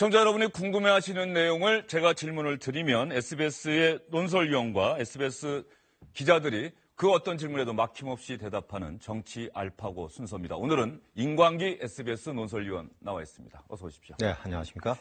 시청자 여러분이 궁금해하시는 내용을 제가 질문을 드리면 SBS의 논설위원과 SBS 기자들이 그 어떤 질문에도 막힘없이 대답하는 정치 알파고 순서입니다. 오늘은 인광기 SBS 논설위원 나와 있습니다. 어서 오십시오. 네, 안녕하십니까?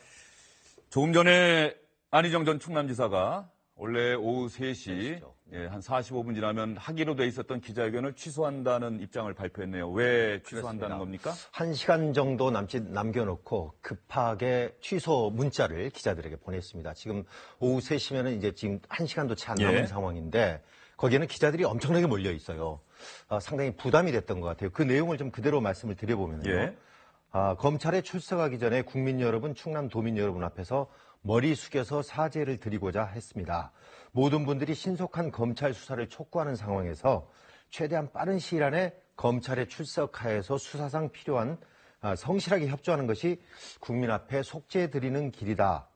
조금 전에 안희정 전 충남지사가 원래 오후 3시 한 45분 지나면 하기로 돼 있었던 기자회견을 취소한다는 입장을 발표했네요. 왜 취소한다는 겁니까? 1시간 정도 남겨놓고 급하게 취소 문자를 기자들에게 보냈습니다. 지금 오후 3시면은 이제 지금 1시간도 채 안 남은 상황인데 거기에는 기자들이 엄청나게 몰려 있어요. 상당히 부담이 됐던 것 같아요. 그 내용을 좀 그대로 말씀을 드려보면요. 검찰에 출석하기 전에 국민 여러분, 충남도민 여러분 앞에서 머리 숙여서 사죄를 드리고자 했습니다. 모든 분들이 신속한 검찰 수사를 촉구하는 상황에서 최대한 빠른 시일 안에 검찰에 출석하여서 수사상 필요한 성실하게 협조하는 것이 국민 앞에 속죄해드리는 길이다.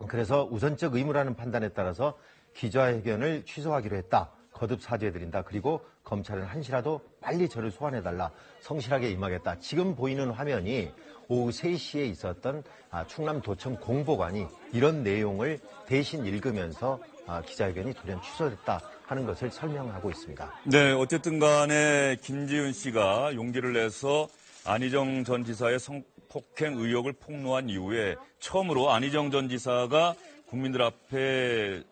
그래서 우선적 의무라는 판단에 따라서 기자회견을 취소하기로 했다. 거듭 사죄해드린다. 그리고 검찰은 한시라도 빨리 저를 소환해달라. 성실하게 임하겠다. 지금 보이는 화면이 오후 3시에 있었던 충남도청 공보관이 이런 내용을 대신 읽으면서 기자회견이 돌연 취소됐다 하는 것을 설명하고 있습니다. 네, 어쨌든 간에 김지은 씨가 용기를 내서 안희정 전 지사의 성폭행 의혹을 폭로한 이후에 처음으로 안희정 전 지사가 국민들 앞에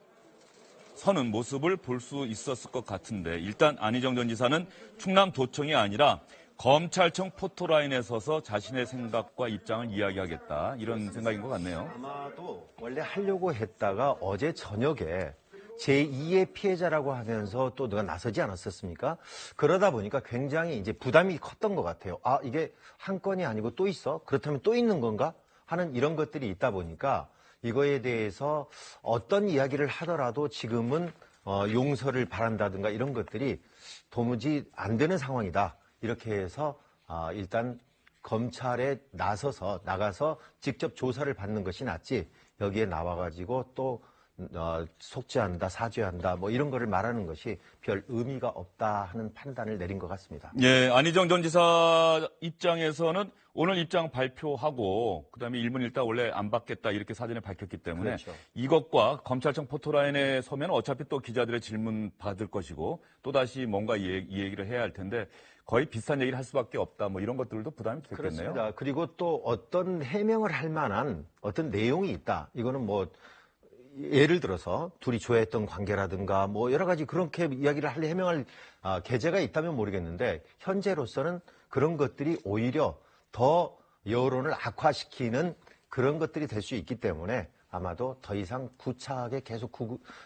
서는 모습을 볼 수 있었을 것 같은데 일단 안희정 전 지사는 충남도청이 아니라 검찰청 포토라인에 서서 자신의 생각과 입장을 이야기하겠다 이런 생각인 것 같네요. 아마도 원래 하려고 했다가 어제 저녁에 제2의 피해자라고 하면서 또 누가 나서지 않았었습니까? 그러다 보니까 굉장히 이제 부담이 컸던 것 같아요. 이게 한 건이 아니고 또 있어? 그렇다면 또 있는 건가? 하는 이런 것들이 있다 보니까 이거에 대해서 어떤 이야기를 하더라도 지금은 용서를 바란다든가 이런 것들이 도무지 안 되는 상황이다. 이렇게 해서 일단 검찰에 나가서 직접 조사를 받는 것이 낫지 여기에 나와가지고 또 속죄한다, 사죄한다 뭐 이런 거를 말하는 것이 별 의미가 없다 하는 판단을 내린 것 같습니다. 예, 안희정 전 지사 입장에서는 오늘 입장 발표하고 그다음에 일문일답 원래 안 받겠다 이렇게 사전에 밝혔기 때문에 그렇죠. 이것과 검찰청 포토라인에 서면 어차피 또 기자들의 질문 받을 것이고 또다시 뭔가 이 얘기를 해야 할 텐데 거의 비슷한 얘기를 할 수밖에 없다 뭐 이런 것들도 부담이 됐겠네요. 그렇습니다. 그리고 또 어떤 해명을 할 만한 어떤 내용이 있다. 이거는 뭐 예를 들어서 둘이 좋아했던 관계라든가 뭐 여러 가지 그렇게 이야기를 해명할 계제가 있다면 모르겠는데 현재로서는 그런 것들이 오히려 더 여론을 악화시키는 그런 것들이 될 수 있기 때문에 아마도 더 이상 구차하게 계속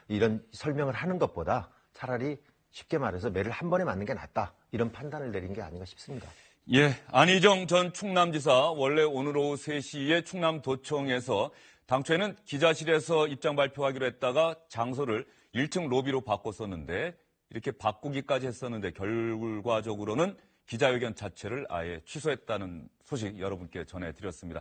이런 설명을 하는 것보다 차라리 쉽게 말해서 매를 한 번에 맞는 게 낫다. 이런 판단을 내린 게 아닌가 싶습니다. 예, 안희정 전 충남지사 원래 오늘 오후 3시에 충남도청에서 당초에는 기자실에서 입장 발표하기로 했다가 장소를 1층 로비로 바꿨었는데 이렇게 바꾸기까지 했었는데 결과적으로는 기자회견 자체를 아예 취소했다는 소식 여러분께 전해드렸습니다.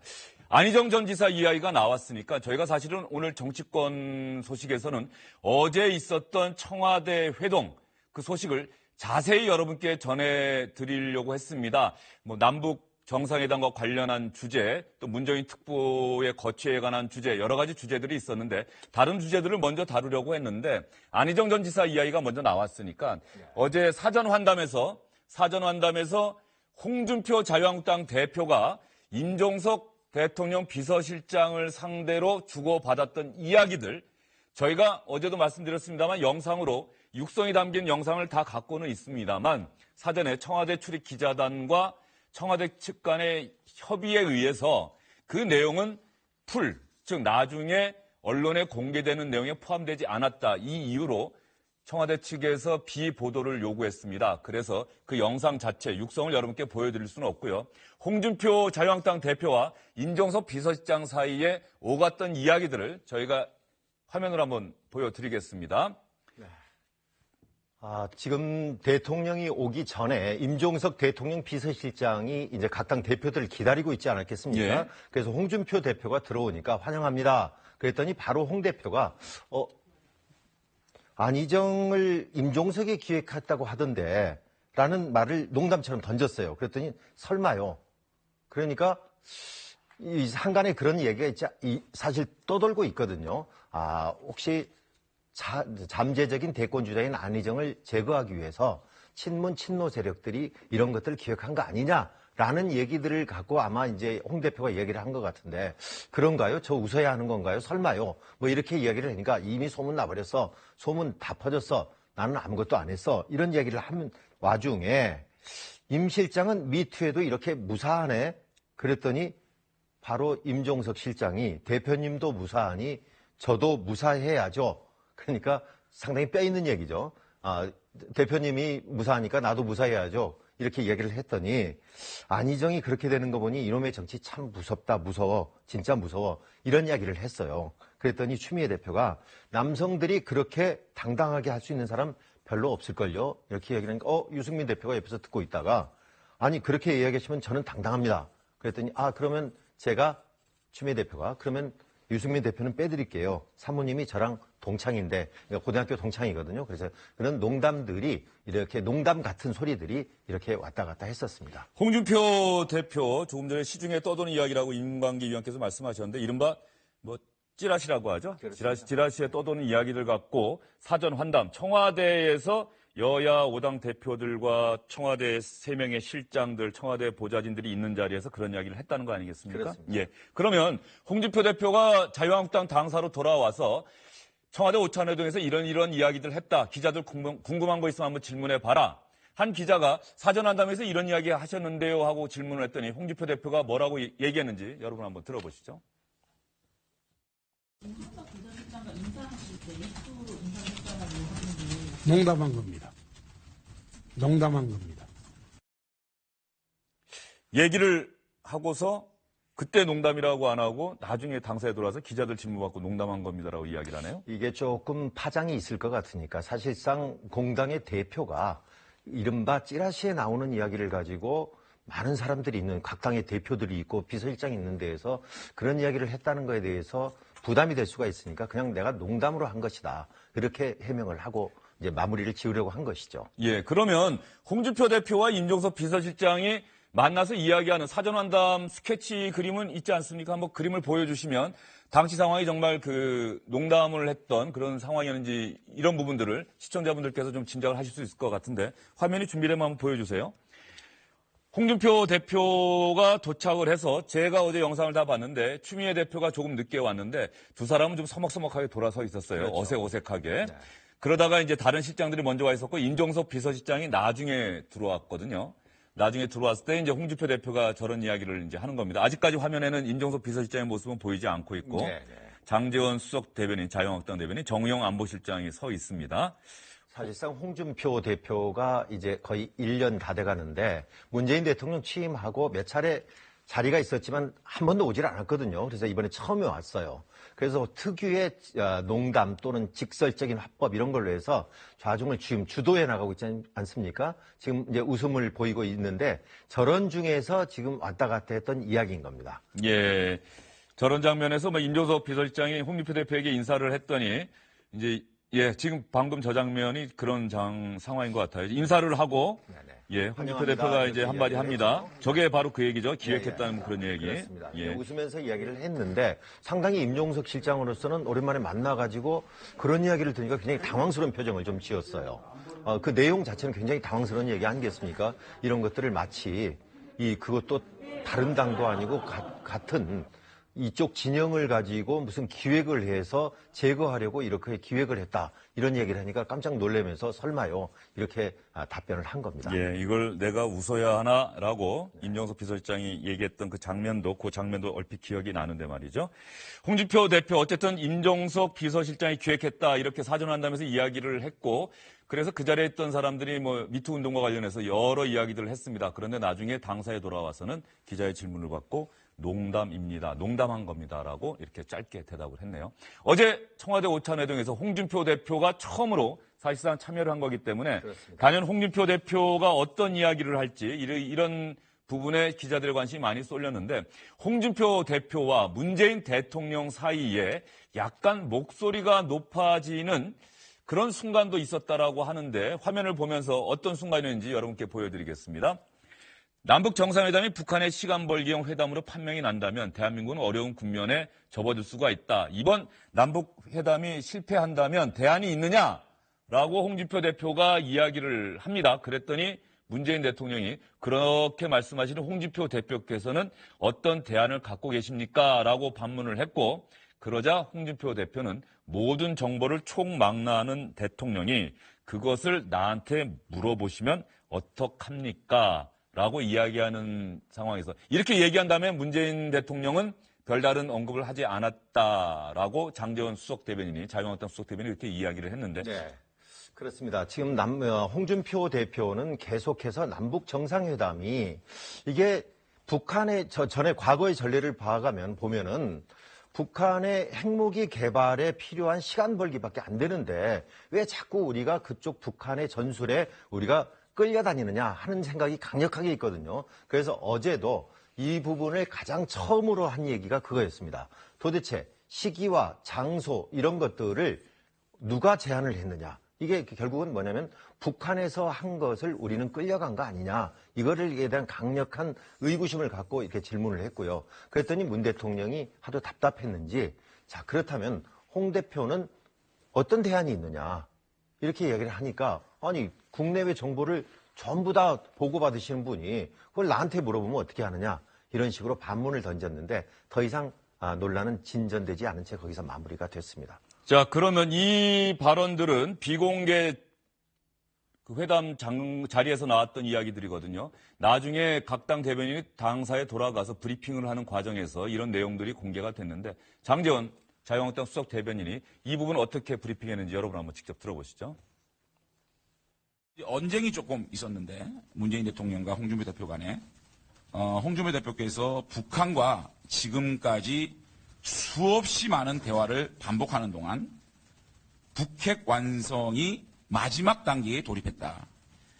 안희정 전 지사 이야기가 나왔으니까 저희가 사실은 오늘 정치권 소식에서는 어제 있었던 청와대 회동 그 소식을 자세히 여러분께 전해드리려고 했습니다. 뭐 남북 정상회담과 관련한 주제, 또 문재인 특보의 거취에 관한 주제, 여러 가지 주제들이 있었는데 다른 주제들을 먼저 다루려고 했는데 안희정 전 지사 이야기가 먼저 나왔으니까 어제 사전 환담에서 홍준표 자유한국당 대표가 임종석 대통령 비서실장을 상대로 주고받았던 이야기들 저희가 어제도 말씀드렸습니다만 영상으로 육성이 담긴 영상을 다 갖고는 있습니다만 사전에 청와대 출입 기자단과 청와대 측 간의 협의에 의해서 그 내용은 즉 나중에 언론에 공개되는 내용에 포함되지 않았다. 이 이유로 청와대 측에서 비보도를 요구했습니다. 그래서 그 영상 자체, 육성을 여러분께 보여드릴 수는 없고요. 홍준표 자유한국당 대표와 임종석 비서실장 사이에 오갔던 이야기들을 저희가 화면으로 한번 보여드리겠습니다. 지금 대통령이 오기 전에 임종석 대통령 비서실장이 이제 각 당 대표들을 기다리고 있지 않았겠습니까? 예. 그래서 홍준표 대표가 들어오니까 환영합니다. 그랬더니 바로 홍 대표가 안희정을 임종석이 기획했다고 하던데 라는 말을 농담처럼 던졌어요. 그랬더니 설마요. 그러니까 이 한간에 그런 얘기가 사실 떠돌고 있거든요. 혹시 잠재적인 대권 주자인 안희정을 제거하기 위해서 친문 친노 세력들이 이런 것들을 기획한 거 아니냐라는 얘기들을 갖고 아마 이제 홍 대표가 얘기를 한 것 같은데, 그런가요? 저 웃어야 하는 건가요? 설마요? 뭐 이렇게 이야기를 하니까 이미 소문 나버렸어. 소문 다 퍼졌어. 나는 아무것도 안 했어. 이런 얘기를 하는 와중에 임 실장은 미투에도 이렇게 무사하네. 그랬더니 바로 임종석 실장이 대표님도 무사하니 저도 무사해야죠. 그러니까 상당히 뼈 있는 얘기죠. 대표님이 무사하니까 나도 무사해야죠. 이렇게 얘기를 했더니 안희정이 그렇게 되는 거 보니 이놈의 정치 참 무섭다, 무서워, 진짜 무서워, 이런 이야기를 했어요. 그랬더니 추미애 대표가 남성들이 그렇게 당당하게 할 수 있는 사람 별로 없을걸요. 이렇게 얘기를 하니까 유승민 대표가 옆에서 듣고 있다가 아니 그렇게 이야기하시면 저는 당당합니다. 그랬더니 그러면 제가 추미애 대표가 그러면 유승민 대표는 빼드릴게요. 사모님이 저랑 동창인데, 그러니까 고등학교 동창이거든요. 그래서 그런 농담들이 이렇게 농담 같은 소리들이 이렇게 왔다 갔다 했었습니다. 홍준표 대표 조금 전에 시중에 떠도는 이야기라고 임광기 위원께서 말씀하셨는데 이른바 뭐 찌라시라고 하죠. 찌라시에 떠도는 이야기들 갖고 사전 환담, 청와대에서 여야 5당 대표들과 청와대 3명의 실장들, 청와대 보좌진들이 있는 자리에서 그런 이야기를 했다는 거 아니겠습니까? 그렇습니다. 예. 그러면 홍준표 대표가 자유한국당 당사로 돌아와서 청와대 오찬회동에서 이런 이야기들 했다. 기자들 궁금한 거 있으면 한번 질문해 봐라. 한 기자가 사전 환담에서 이런 이야기 하셨는데요 하고 질문을 했더니 홍준표 대표가 뭐라고 얘기했는지 여러분 한번 들어보시죠. 농담한 겁니다. 농담한 겁니다. 얘기를 하고서 그때 농담이라고 안 하고 나중에 당사에 들어와서 기자들 질문 받고 농담한 겁니다라고 이야기를 하네요. 이게 조금 파장이 있을 것 같으니까 사실상 공당의 대표가 이른바 찌라시에 나오는 이야기를 가지고 많은 사람들이 있는 각 당의 대표들이 있고 비서실장이 있는 데에서 그런 이야기를 했다는 거에 대해서 부담이 될 수가 있으니까 그냥 내가 농담으로 한 것이다. 그렇게 해명을 하고 이제 마무리를 지으려고 한 것이죠. 예, 그러면 홍준표 대표와 임종석 비서실장이 만나서 이야기하는 사전환담 스케치 그림은 있지 않습니까? 한번 그림을 보여주시면 당시 상황이 정말 그 농담을 했던 그런 상황이었는지 이런 부분들을 시청자분들께서 좀 짐작을 하실 수 있을 것 같은데 화면이 준비되면 한번 보여주세요. 홍준표 대표가 도착을 해서 제가 어제 영상을 다 봤는데 추미애 대표가 조금 늦게 왔는데 두 사람은 좀 서먹서먹하게 돌아서 있었어요. 그렇죠. 어색하게. 네. 그러다가 이제 다른 실장들이 먼저 와 있었고 임종석 비서실장이 나중에 들어왔거든요. 나중에 들어왔을 때 이제 홍준표 대표가 저런 이야기를 이제 하는 겁니다. 아직까지 화면에는 임종석 비서실장의 모습은 보이지 않고 있고 네. 장제원 수석 대변인, 자유한국당 대변인, 정의용 안보실장이 서 있습니다. 사실상 홍준표 대표가 이제 거의 1년 다 돼가는데 문재인 대통령 취임하고 몇 차례 자리가 있었지만 한 번도 오질 않았거든요. 그래서 이번에 처음에 왔어요. 그래서 특유의 농담 또는 직설적인 화법 이런 걸로 해서 좌중을 지금 주도해 나가고 있지 않습니까? 지금 이제 웃음을 보이고 있는데 저런 중에서 지금 왔다 갔다 했던 이야기인 겁니다. 예. 저런 장면에서 임종석 비서실장이 홍준표 대표에게 인사를 했더니 이제 지금 방금 저 장면이 그런 상황인 것 같아요. 인사를 하고 홍준표 대표가 이제 한마디 합니다. 저게 바로 그 얘기죠. 기획했다는 그런 얘기. 그렇습니다. 웃으면서 이야기를 했는데 상당히 임종석 실장으로서는 오랜만에 만나가지고 그런 이야기를 들으니까 굉장히 당황스러운 표정을 좀 지었어요. 그 내용 자체는 굉장히 당황스러운 얘기 아니겠습니까? 이런 것들을 마치 그것도 다른 당도 아니고 같은 이쪽 진영을 가지고 무슨 기획을 해서 제거하려고 이렇게 기획을 했다. 이런 얘기를 하니까 깜짝 놀라면서 설마요. 이렇게 답변을 한 겁니다. 예, 이걸 내가 웃어야 하나라고 임종석 비서실장이 얘기했던 그 장면도 얼핏 기억이 나는데 말이죠. 홍준표 대표 어쨌든 임종석 비서실장이 기획했다. 이렇게 사전환담에서 이야기를 했고 그래서 그 자리에 있던 사람들이 미투 운동과 관련해서 여러 이야기들을 했습니다. 그런데 나중에 당사에 돌아와서는 기자의 질문을 받고 농담입니다. 농담한 겁니다라고 이렇게 짧게 대답을 했네요. 어제 청와대 오찬회동에서 홍준표 대표가 처음으로 사실상 참여를 한 거기 때문에 그렇습니다. 단연 홍준표 대표가 어떤 이야기를 할지 이런 부분에 기자들의 관심이 많이 쏠렸는데 홍준표 대표와 문재인 대통령 사이에 약간 목소리가 높아지는 그런 순간도 있었다라고 하는데 화면을 보면서 어떤 순간이었는지 여러분께 보여드리겠습니다. 남북 정상회담이 북한의 시간 벌기용 회담으로 판명이 난다면 대한민국은 어려운 국면에 접어들 수가 있다. 이번 남북 회담이 실패한다면 대안이 있느냐라고 홍준표 대표가 이야기를 합니다. 그랬더니 문재인 대통령이 그렇게 말씀하시는 홍준표 대표께서는 어떤 대안을 갖고 계십니까? 라고 반문을 했고 그러자 홍준표 대표는 모든 정보를 총망라하는 대통령이 그것을 나한테 물어보시면 어떡합니까? 라고 이야기하는 상황에서 이렇게 얘기한 다음에 문재인 대통령은 별다른 언급을 하지 않았다라고 장제원 수석대변인이 자유한국당 수석대변인이 이렇게 이야기를 했는데 네. 그렇습니다. 지금 홍준표 대표는 계속해서 남북 정상회담이 이게 북한의 전에 과거의 전례를 보면은 북한의 핵무기 개발에 필요한 시간 벌기밖에 안 되는데 왜 자꾸 우리가 그쪽 북한의 전술에 우리가 끌려다니느냐 하는 생각이 강력하게 있거든요. 그래서 어제도 이 부분을 가장 처음으로 한 얘기가 그거였습니다. 도대체 시기와 장소 이런 것들을 누가 제안을 했느냐. 이게 결국은 뭐냐면 북한에서 한 것을 우리는 끌려간 거 아니냐. 이거에 대한 강력한 의구심을 갖고 이렇게 질문을 했고요. 그랬더니 문 대통령이 하도 답답했는지 자 그렇다면 홍 대표는 어떤 대안이 있느냐. 이렇게 이야기를 하니까 아니 국내외 정보를 전부 다 보고받으시는 분이 그걸 나한테 물어보면 어떻게 하느냐. 이런 식으로 반문을 던졌는데 더 이상 논란은 진전되지 않은 채 거기서 마무리가 됐습니다. 자, 그러면 이 발언들은 비공개 그 회담 자리에서 나왔던 이야기들이거든요. 나중에 각 당 대변인이 당사에 돌아가서 브리핑을 하는 과정에서 이런 내용들이 공개가 됐는데 장제원 자유한국당 수석 대변인이 이 부분 어떻게 브리핑했는지 여러분 한번 직접 들어보시죠. 언쟁이 조금 있었는데 문재인 대통령과 홍준표 대표 간에 홍준표 대표께서 북한과 지금까지 수없이 많은 대화를 반복하는 동안 북핵 완성이 마지막 단계에 돌입했다.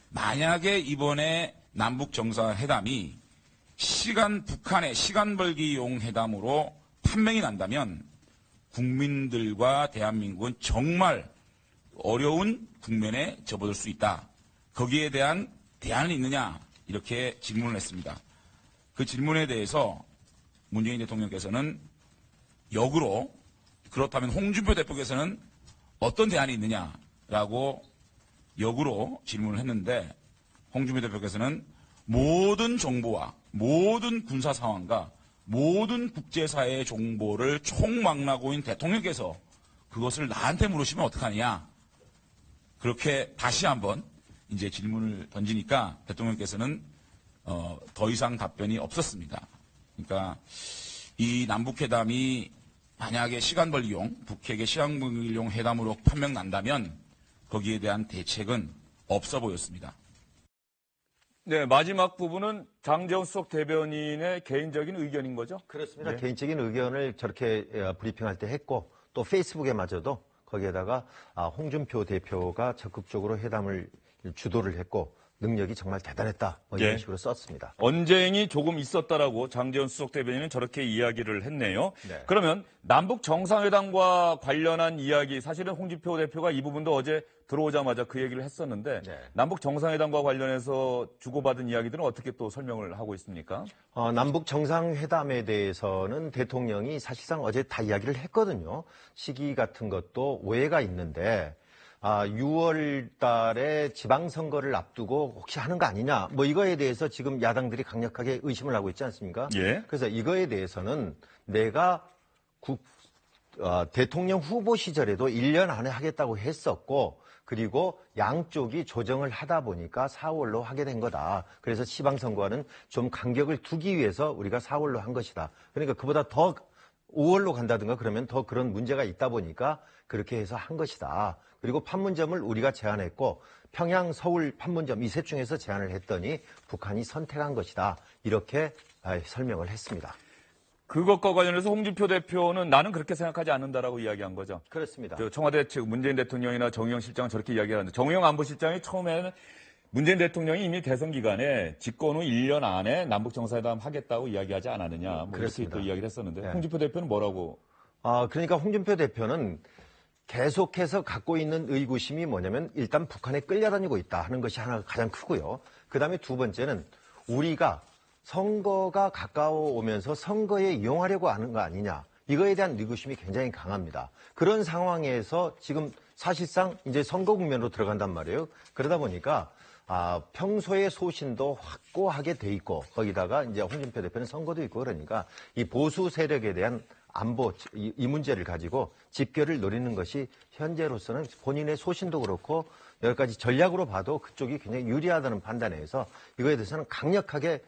만약에 이번에 남북 정상회담이 북한의 시간 벌기용 회담으로 판명이 난다면 국민들과 대한민국은 정말 어려운 국면에 접어들 수 있다. 거기에 대한 대안은 있느냐? 이렇게 질문을 했습니다. 그 질문에 대해서 문재인 대통령께서는 역으로 그렇다면 홍준표 대표께서는 어떤 대안이 있느냐라고 역으로 질문을 했는데 홍준표 대표께서는 모든 정보와 모든 군사 상황과 모든 국제사회의 정보를 총망라하고 있는 대통령께서 그것을 나한테 물으시면 어떡하느냐. 그렇게 다시 한번 이제 질문을 던지니까 대통령께서는 더 이상 답변이 없었습니다. 그러니까 이 남북회담이 만약에 시간 벌기용, 북핵의 시간 벌기용 회담으로 판명 난다면 거기에 대한 대책은 없어 보였습니다. 네, 마지막 부분은 장제원 수석 대변인의 개인적인 의견인 거죠? 그렇습니다. 네. 개인적인 의견을 저렇게 브리핑할 때 했고 또 페이스북에마저도 거기에다가 홍준표 대표가 적극적으로 회담을 주도를 했고 능력이 정말 대단했다. 이런 예. 식으로 썼습니다. 언쟁이 조금 있었다라고 장제원 수석 대변인은 저렇게 이야기를 했네요. 네. 그러면 남북 정상회담과 관련한 이야기, 사실은 홍준표 대표가 이 부분도 어제 들어오자마자 그 얘기를 했었는데 네. 남북 정상회담과 관련해서 주고받은 이야기들은 어떻게 또 설명을 하고 있습니까? 남북 정상회담에 대해서는 대통령이 사실상 어제 다 이야기를 했거든요. 시기 같은 것도 오해가 있는데 6월 달에 지방선거를 앞두고 혹시 하는 거 아니냐. 뭐 이거에 대해서 지금 야당들이 강력하게 의심을 하고 있지 않습니까? 예. 그래서 이거에 대해서는 내가 대통령 후보 시절에도 1년 안에 하겠다고 했었고 그리고 양쪽이 조정을 하다 보니까 4월로 하게 된 거다. 그래서 지방선거와는 좀 간격을 두기 위해서 우리가 4월로 한 것이다. 그러니까 그보다 더 5월로 간다든가 그러면 더 그런 문제가 있다 보니까 그렇게 해서 한 것이다. 그리고 판문점을 우리가 제안했고 평양, 서울 판문점 이 셋 중에서 제안을 했더니 북한이 선택한 것이다. 이렇게 설명을 했습니다. 그것과 관련해서 홍준표 대표는 나는 그렇게 생각하지 않는다라고 이야기한 거죠. 그렇습니다. 청와대 측 문재인 대통령이나 정의용 실장은 저렇게 이야기하는데 정의용 안보실장이 처음에는 문재인 대통령이 이미 대선 기간에 집권 후 1년 안에 남북 정상회담 하겠다고 이야기하지 않았느냐. 뭐 이렇게 그렇습니다. 또 이야기를 했었는데 네. 홍준표 대표는 뭐라고? 그러니까 홍준표 대표는 계속해서 갖고 있는 의구심이 뭐냐면 일단 북한에 끌려다니고 있다 하는 것이 하나 가장 크고요. 그다음에 두 번째는 우리가 선거가 가까워오면서 선거에 이용하려고 하는 거 아니냐. 이거에 대한 의구심이 굉장히 강합니다. 그런 상황에서 지금 사실상 이제 선거 국면으로 들어간단 말이에요. 그러다 보니까 평소의 소신도 확고하게 돼 있고 거기다가 이제 홍준표 대표는 선거도 있고 그러니까 이 보수 세력에 대한 안보 이 문제를 가지고 집결을 노리는 것이 현재로서는 본인의 소신도 그렇고 여러 가지 전략으로 봐도 그쪽이 굉장히 유리하다는 판단에서 이거에 대해서는 강력하게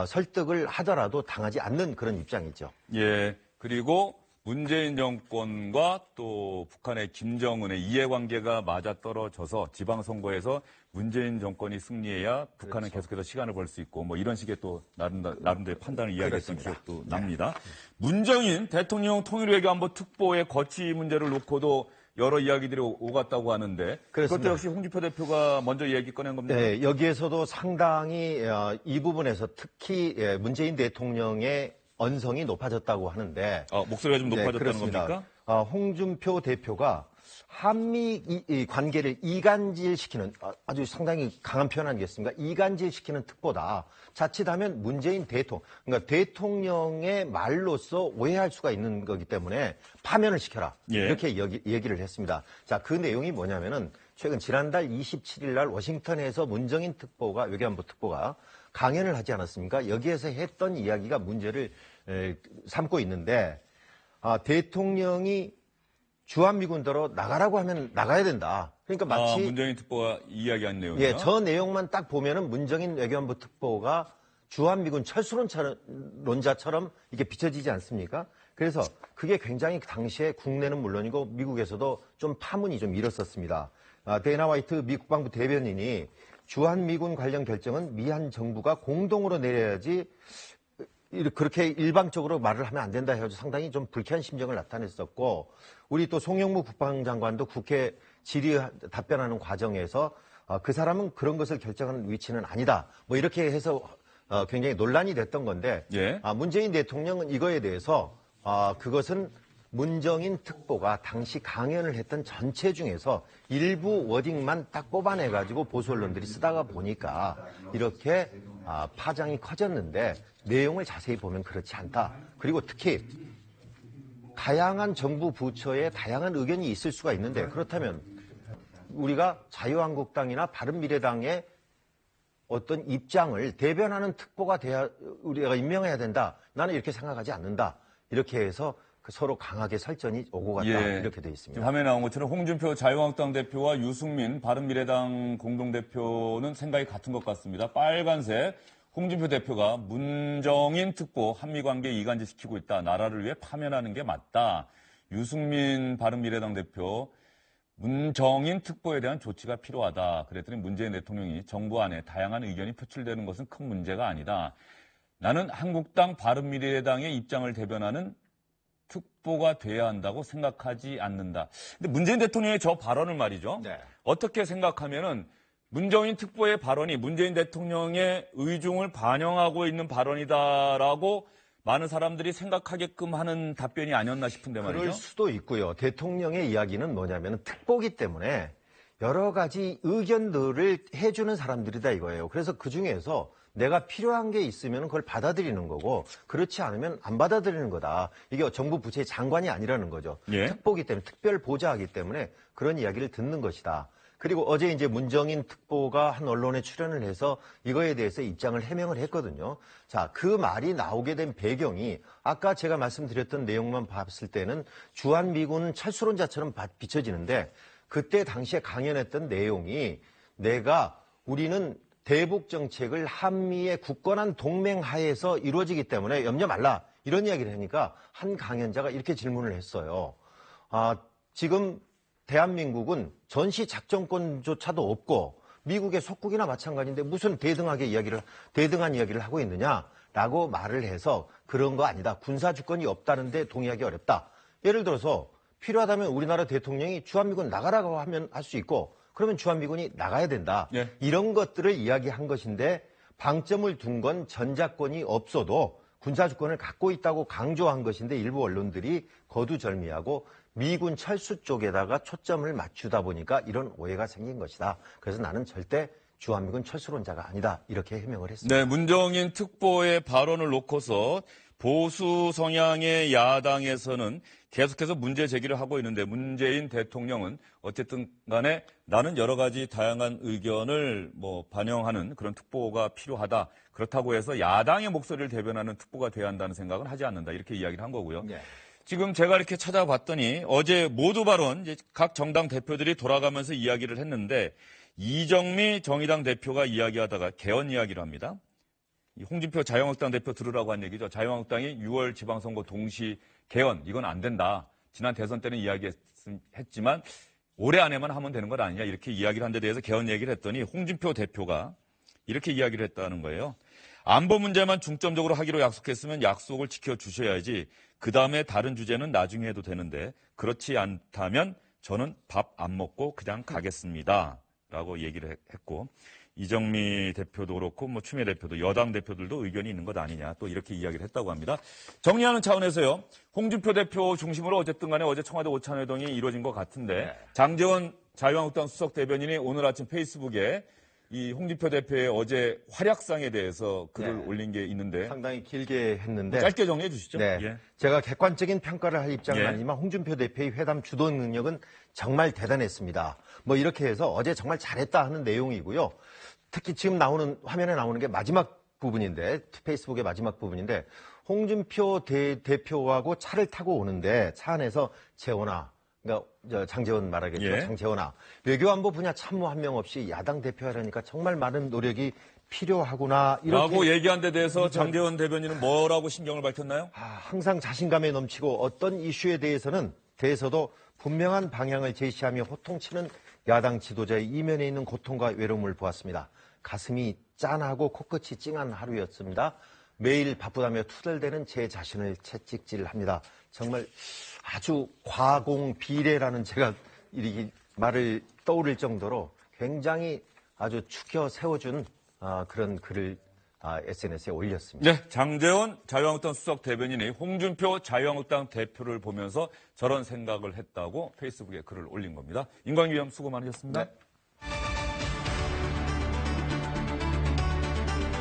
설득을 하더라도 당하지 않는 그런 입장이죠. 예. 그리고 문재인 정권과 또 북한의 김정은의 이해관계가 맞아떨어져서 지방선거에서 문재인 정권이 승리해야 북한은 계속해서 시간을 벌 수 있고 뭐 이런 식의 또 나름대로 판단을 이야기했던 기억도 납니다. 문정인 대통령 통일외교안보 특보의 거취 문제를 놓고도 여러 이야기들이 오갔다고 하는데 그렇습니다. 그것도 역시 홍준표 대표가 먼저 얘기 꺼낸 겁니다. 네, 여기에서도 상당히 이 부분에서 특히 문재인 대통령의 언성이 높아졌다고 하는데 목소리가 좀 높아졌다는 그렇습니다. 겁니까? 홍준표 대표가 한미 이 관계를 이간질시키는 아주 상당히 강한 표현 아니겠습니까? 이간질시키는 특보다 자칫하면 문재인 그러니까 대통령의 말로써 오해할 수가 있는 거기 때문에 파면을 시켜라. 예. 이렇게 얘기를 했습니다. 자, 그 내용이 뭐냐면은 최근 지난달 27일 날 워싱턴에서 문정인 특보가 외교안보 특보가 강연을 하지 않았습니까? 여기에서 했던 이야기가 문제를 삼고 있는데 대통령이 주한미군대로 나가라고 하면 나가야 된다. 그러니까 마치 문정인 특보가 이야기한 내용이요. 예, 저 내용만 딱 보면은 문정인 외교안보 특보가 주한미군 철수론자처럼 이게 비춰지지 않습니까? 그래서 그게 굉장히 당시에 국내는 물론이고 미국에서도 좀 파문이 좀 일었었습니다. 데이나 화이트 미 국방부 대변인이 주한미군 관련 결정은 미한 정부가 공동으로 내려야지 그렇게 일방적으로 말을 하면 안 된다 해서 상당히 좀 불쾌한 심정을 나타냈었고 우리 또 송영무 국방장관도 국회 질의 답변하는 과정에서 그 사람은 그런 것을 결정하는 위치는 아니다. 뭐 이렇게 해서 굉장히 논란이 됐던 건데 예. 문재인 대통령은 이거에 대해서 그것은 문정인 특보가 당시 강연을 했던 전체 중에서 일부 워딩만 딱 뽑아내가지고 보수 언론들이 쓰다가 보니까 이렇게 파장이 커졌는데 내용을 자세히 보면 그렇지 않다. 그리고 특히 다양한 정부 부처에 다양한 의견이 있을 수가 있는데 그렇다면 우리가 자유한국당이나 바른미래당의 어떤 입장을 대변하는 특보가 돼야 우리가 임명해야 된다. 나는 이렇게 생각하지 않는다. 이렇게 해서 서로 강하게 설전이 오고 갔다. 예. 이렇게 돼 있습니다. 지금 화면에 나온 것처럼 홍준표 자유한국당 대표와 유승민 바른미래당 공동대표는 생각이 같은 것 같습니다. 빨간색 홍준표 대표가 문정인 특보 한미관계 이간질시키고 있다. 나라를 위해 파면하는 게 맞다. 유승민 바른미래당 대표 문정인 특보에 대한 조치가 필요하다. 그랬더니 문재인 대통령이 정부 안에 다양한 의견이 표출되는 것은 큰 문제가 아니다. 나는 한국당 바른미래당의 입장을 대변하는 특보가 돼야 한다고 생각하지 않는다. 근데 문재인 대통령의 저 발언을 말이죠. 네. 어떻게 생각하면은 문정인 특보의 발언이 문재인 대통령의 의중을 반영하고 있는 발언이다라고 많은 사람들이 생각하게끔 하는 답변이 아니었나 싶은데 말이죠. 그럴 수도 있고요. 대통령의 이야기는 뭐냐면 특보기 때문에 여러 가지 의견들을 해주는 사람들이다 이거예요. 그래서 그중에서 내가 필요한 게 있으면 그걸 받아들이는 거고 그렇지 않으면 안 받아들이는 거다. 이게 정부 부처의 장관이 아니라는 거죠. 예. 특보기 때문에 특별 보좌하기 때문에 그런 이야기를 듣는 것이다. 그리고 어제 이제 문정인 특보가 한 언론에 출연을 해서 이거에 대해서 입장을 해명을 했거든요. 자, 그 말이 나오게 된 배경이 아까 제가 말씀드렸던 내용만 봤을 때는 주한미군 철수론자처럼 비춰지는데 그때 당시에 강연했던 내용이 우리는 대북 정책을 한미의 굳건한 동맹 하에서 이루어지기 때문에 염려 말라. 이런 이야기를 하니까 한 강연자가 이렇게 질문을 했어요. 지금 대한민국은 전시 작전권조차도 없고 미국의 속국이나 마찬가지인데 무슨 대등한 이야기를 하고 있느냐라고 말을 해서 그런 거 아니다. 군사 주권이 없다는데 동의하기 어렵다. 예를 들어서 필요하다면 우리나라 대통령이 주한미군 나가라고 하면 할 수 있고 그러면 주한미군이 나가야 된다. 예. 이런 것들을 이야기한 것인데 방점을 둔 건 전자권이 없어도 군사주권을 갖고 있다고 강조한 것인데 일부 언론들이 거두절미하고 미군 철수 쪽에다가 초점을 맞추다 보니까 이런 오해가 생긴 것이다. 그래서 나는 절대 주한미군 철수론자가 아니다. 이렇게 해명을 했습니다. 네, 문정인 특보의 발언을 놓고서 보수 성향의 야당에서는 계속해서 문제 제기를 하고 있는데 문재인 대통령은 어쨌든 간에 나는 여러 가지 다양한 의견을 반영하는 그런 특보가 필요하다. 그렇다고 해서 야당의 목소리를 대변하는 특보가 돼야 한다는 생각은 하지 않는다. 이렇게 이야기를 한 거고요. 네. 지금 제가 이렇게 찾아봤더니 어제 모두 발언 이제 각 정당 대표들이 돌아가면서 이야기를 했는데 이정미 정의당 대표가 이야기하다가 개헌 이야기를 합니다. 홍준표 자유한국당 대표 들으라고 한 얘기죠. 자유한국당이 6월 지방선거 동시 개헌 이건 안 된다. 지난 대선 때는 이야기했지만 올해 안에만 하면 되는 것 아니냐 이렇게 이야기를 한 데 대해서 개헌 얘기를 했더니 홍준표 대표가 이렇게 이야기를 했다는 거예요. 안보 문제만 중점적으로 하기로 약속했으면 약속을 지켜주셔야지 그다음에 다른 주제는 나중에 해도 되는데 그렇지 않다면 저는 밥 안 먹고 그냥 가겠습니다. 라고 얘기를 했고 이정미 대표도 그렇고 추미애 대표도 여당 대표들도 의견이 있는 것 아니냐 또 이렇게 이야기를 했다고 합니다. 정리하는 차원에서요. 홍준표 대표 중심으로 어쨌든 간에 어제 청와대 오찬회동이 이루어진 것 같은데 장제원 자유한국당 수석 대변인이 오늘 아침 페이스북에 이 홍준표 대표의 어제 활약상에 대해서 글을 올린 게 있는데 상당히 길게 했는데 짧게 정리해 주시죠. 네. 예. 제가 객관적인 평가를 할 입장은 예. 아니지만 홍준표 대표의 회담 주도 능력은 정말 대단했습니다. 이렇게 해서 어제 정말 잘했다 하는 내용이고요. 특히 지금 화면에 나오는 게 마지막 부분인데 페이스북의 마지막 부분인데 홍준표 대표하고 차를 타고 오는데 차 안에서 재원아 그러니까 장제원 말하겠죠. 예. 장제원아 외교안보 분야 참모 한 명 없이 야당 대표하려니까 정말 많은 노력이 필요하구나 이렇게 라고 얘기한 데 대해서 장제원 대변인은 뭐라고 신경을 밝혔나요? 항상 자신감에 넘치고 어떤 이슈에 대해서도 분명한 방향을 제시하며 호통치는 야당 지도자의 이면에 있는 고통과 외로움을 보았습니다. 가슴이 짠하고 코끝이 찡한 하루였습니다. 매일 바쁘다며 투덜대는 제 자신을 채찍질합니다. 정말 아주 과공비례라는 제가 이 말을 떠오를 정도로 굉장히 아주 축혀 세워준 그런 글을 SNS에 올렸습니다. 네, 장제원 자유한국당 수석 대변인이 홍준표 자유한국당 대표를 보면서 저런 생각을 했다고 페이스북에 글을 올린 겁니다. 인권위원 수고 많으셨습니다. 네.